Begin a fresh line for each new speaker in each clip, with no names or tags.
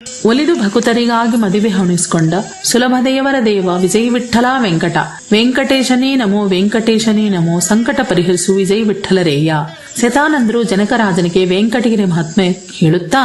ಒಲಿದು ಭಕುತರಿಗಾಗಿ ಮದುವೆ ಹೊಣಿಸಿಕೊಂಡ ಸುಲಭದೇವರ ದೇವ ವಿಜಯ ವಿಠ್ಠಲ ವೆಂಕಟ ವೆಂಕಟೇಶನೇ ನಮೋ ವೆಂಕಟೇಶನೇ ನಮೋ ಸಂಕಟ ಪರಿಹರಿಸು ವಿಜಯ ವಿಠ್ಠಲರೇಯ. ಶತಾನಂದರು ಜನಕರಾಜನಿಗೆ ವೆಂಕಟಗಿರಿ ಮಹಾತ್ಮೆ ಹೇಳುತ್ತಾ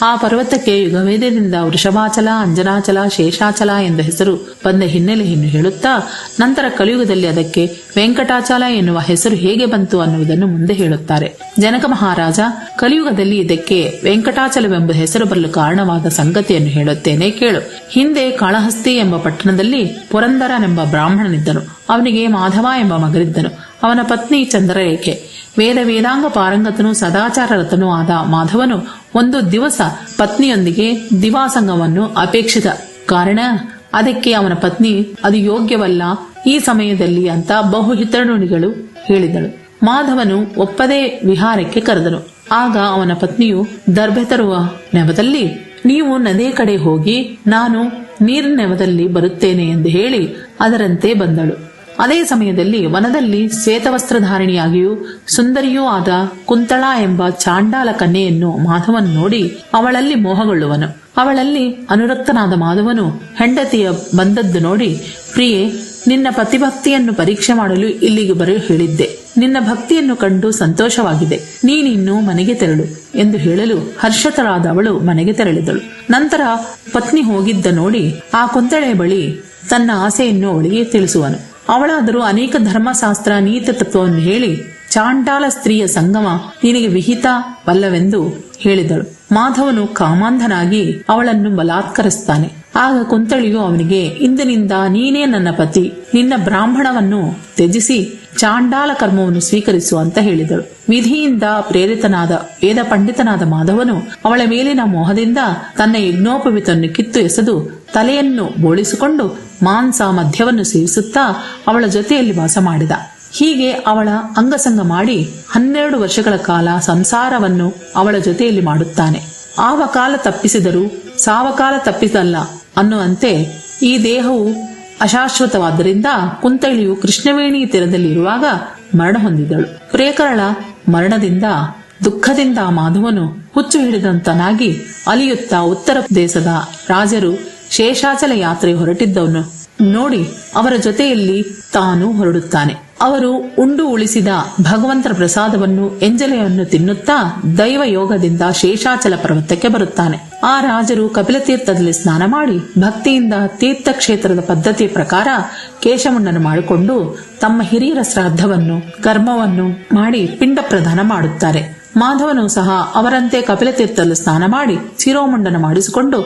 ಆ ಪರ್ವತಕ್ಕೆ ಯುಗವೇದದಿಂದ ವೃಷಭಾಚಲ, ಅಂಜನಾಚಲ, ಶೇಷಾಚಲ ಎಂದ ಹೆಸರು ಬಂದ ಹಿನ್ನೆಲೆಯನ್ನು ಹೇಳುತ್ತಾ ನಂತರ ಕಲಿಯುಗದಲ್ಲಿ ಅದಕ್ಕೆ ವೆಂಕಟಾಚಲ ಎನ್ನುವ ಹೆಸರು ಹೇಗೆ ಬಂತು ಅನ್ನುವುದನ್ನು ಮುಂದೆ ಹೇಳುತ್ತಾರೆ. ಜನಕ ಮಹಾರಾಜ ಕಲಿಯುಗದಲ್ಲಿ ಇದಕ್ಕೆ ವೆಂಕಟಾಚಲವೆಂಬ ಹೆಸರು ಬರಲು ಕಾರಣವಾದ ಸಂಗತಿಯನ್ನು ಹೇಳುತ್ತೇನೆ ಕೇಳು. ಹಿಂದೆ ಕಾಳಹಸ್ತಿ ಎಂಬ ಪಟ್ಟಣದಲ್ಲಿ ಪುರಂದರನೆಂಬ ಬ್ರಾಹ್ಮಣನಿದ್ದನು. ಅವನಿಗೆ ಮಾಧವ ಎಂಬ ಮಗನಿದ್ದನು. ಅವನ ಪತ್ನಿ ಚಂದ್ರರೇಖೆ. ವೇದಾಂಗ ಪಾರಂಗತನು ಸದಾಚಾರರತನೂ ಆದ ಮಾಧವನು ಒಂದು ದಿವಸ ಪತ್ನಿಯೊಂದಿಗೆ ದಿವಾಸಂಗವನ್ನು ಅಪೇಕ್ಷಿತ ಕಾರಣ ಅದಕ್ಕೆ ಅವನ ಪತ್ನಿ ಅದು ಯೋಗ್ಯವಲ್ಲ ಈ ಸಮಯದಲ್ಲಿ ಅಂತ ಬಹು ಹಿತನುಡಿಗಳು ಹೇಳಿದಳು. ಮಾಧವನು ಒಪ್ಪದೇ ವಿಹಾರಕ್ಕೆ ಕರೆದನು. ಆಗ ಅವನ ಪತ್ನಿಯು ದರ್ಭೆ ತರುವ ನೆವದಲ್ಲಿ ನೀವು ನದೇ ಕಡೆ ಹೋಗಿ ನಾನು ನೀರಿನ ನೆವದಲ್ಲಿ ಬರುತ್ತೇನೆ ಎಂದು ಹೇಳಿ ಅದರಂತೆ ಬಂದಳು. ಅದೇ ಸಮಯದಲ್ಲಿ ವನದಲ್ಲಿ ಶ್ವೇತವಸ್ತ್ರಧಾರಿಣಿಯಾಗಿಯೂ ಸುಂದರಿಯೂ ಆದ ಕುಂತಳ ಎಂಬ ಚಾಂಡಾಲ ಕನ್ಯೆಯನ್ನು ಮಾಧವನು ನೋಡಿ ಅವಳಲ್ಲಿ ಮೋಹಗೊಳ್ಳುವನು. ಅವಳಲ್ಲಿ ಅನುರಕ್ತನಾದ ಮಾಧವನು ಹೆಂಡತಿಯ ಬಂದದ್ದು ನೋಡಿ, ಪ್ರಿಯೆ, ನಿನ್ನ ಪತಿಭಕ್ತಿಯನ್ನು ಪರೀಕ್ಷೆ ಮಾಡಲು ಇಲ್ಲಿಗೆ ಬರೋ ಹೇಳಿದ್ದೆ. ನಿನ್ನ ಭಕ್ತಿಯನ್ನು ಕಂಡು ಸಂತೋಷವಾಗಿದೆ. ನೀನಿನ್ನು ಮನೆಗೆ ತೆರಳು ಎಂದು ಹೇಳಲು ಹರ್ಷತರಾದ ಅವಳು ಮನೆಗೆ ತೆರಳಿದಳು. ನಂತರ ಪತ್ನಿ ಹೋಗಿದ್ದ ನೋಡಿ ಆ ಕುಂತಳೆಯ ಬಳಿ ತನ್ನ ಆಸೆಯನ್ನು ಅವಳಿಗೆ ತಿಳಿಸುವನು. ಅವಳಾದರೂ ಅನೇಕ ಧರ್ಮಶಾಸ್ತ್ರ ನೀತಿ ತತ್ವವನ್ನು ಹೇಳಿ ಚಾಂಡಾಲ ಸ್ತ್ರೀಯ ಸಂಗಮ ನಿನಗೆ ವಿಹಿತವಲ್ಲವೆಂದು ಹೇಳಿದಳು. ಮಾಧವನು ಕಾಮಾಂಧನಾಗಿ ಅವಳನ್ನು ಬಲಾತ್ಕರಿಸುತ್ತಾನೆ. ಆಗ ಕುಂತಳಿಯು ಅವನಿಗೆ, ಇಂದಿನಿಂದ ನೀನೇ ನನ್ನ ಪತಿ, ನಿನ್ನ ಬ್ರಾಹ್ಮಣವನ್ನು ತ್ಯಜಿಸಿ ಚಾಂಡಾಲ ಕರ್ಮವನ್ನು ಸ್ವೀಕರಿಸು ಅಂತ ಹೇಳಿದಳು. ವಿಧಿಯಿಂದ ಪ್ರೇರಿತನಾದ ವೇದ ಪಂಡಿತನಾದ ಮಾಧವನು ಅವಳ ಮೇಲಿನ ಮೋಹದಿಂದ ತನ್ನ ಯಜ್ಞೋಪವಿತನ್ನು ಕಿತ್ತು ಎಸೆದು ತಲೆಯನ್ನು ಬೋಳಿಸಿಕೊಂಡು ಮಾಂಸ ಮದ್ಯವನ್ನು ಸೇವಿಸುತ್ತಾ ಅವಳ ಜೊತೆಯಲ್ಲಿ ವಾಸ ಮಾಡಿದ. ಹೀಗೆ ಅವಳ ಅಂಗಸಂಗ ಮಾಡಿ 12 ವರ್ಷಗಳ ಕಾಲ ಸಂಸಾರವನ್ನು ಅವಳ ಜೊತೆಯಲ್ಲಿ ಮಾಡುತ್ತಾನೆ. ಆವ ಕಾಲ ತಪ್ಪಿಸಿದರೂ ಸಾವಕಾಲ ತಪ್ಪಿಸಲ್ಲ ಅನ್ನುವಂತೆ ಈ ದೇಹವು ಅಶಾಶ್ವತವಾದ್ದರಿಂದ ಕುಂತಳಿಯು ಕೃಷ್ಣವೇಣಿ ತೀರದಲ್ಲಿರುವಾಗ ಮರಣ ಹೊಂದಿದಳು. ಪ್ರೇಕರಳ ಮರಣದಿಂದ ದುಃಖದಿಂದ ಮಾಧವನು ಹುಚ್ಚು ಹಿಡಿದಂತನಾಗಿ ಅಲಿಯುತ್ತಾ ಉತ್ತರ ದೇಶದ ರಾಜರು ಶೇಷಾಚಲ ಯಾತ್ರೆ ಹೊರಟಿದ್ದವನು ನೋಡಿ ಅವರ ಜೊತೆಯಲ್ಲಿ ತಾನು ಹೊರಡುತ್ತಾನೆ. ಅವರು ಉಂಡು ಉಳಿಸಿದ ಭಗವಂತರ ಪ್ರಸಾದವನ್ನು ಎಂಜಲೆಯನ್ನು ತಿನ್ನುತ್ತಾ ದೈವ ಯೋಗದಿಂದ ಶೇಷಾಚಲ ಪರ್ವತಕ್ಕೆ ಬರುತ್ತಾನೆ. ಆ ರಾಜರು ಕಪಿಲತೀರ್ಥದಲ್ಲಿ ಸ್ನಾನ ಮಾಡಿ ಭಕ್ತಿಯಿಂದ ತೀರ್ಥಕ್ಷೇತ್ರದ ಪದ್ಧತಿಯ ಪ್ರಕಾರ ಕೇಶಮುಂಡನ ಮಾಡಿಕೊಂಡು ತಮ್ಮ ಹಿರಿಯರ ಶ್ರಾದ್ದವನ್ನು ಕರ್ಮವನ್ನು ಮಾಡಿ ಪಿಂಡ ಪ್ರದಾನ ಮಾಡುತ್ತಾರೆ. ಮಾಧವನು ಸಹ ಅವರಂತೆ ಕಪಿಲತೀರ್ಥದಲ್ಲಿ ಸ್ನಾನ ಮಾಡಿ ಶಿರೋಮುಂಡನ ಮಾಡಿಸಿಕೊಂಡು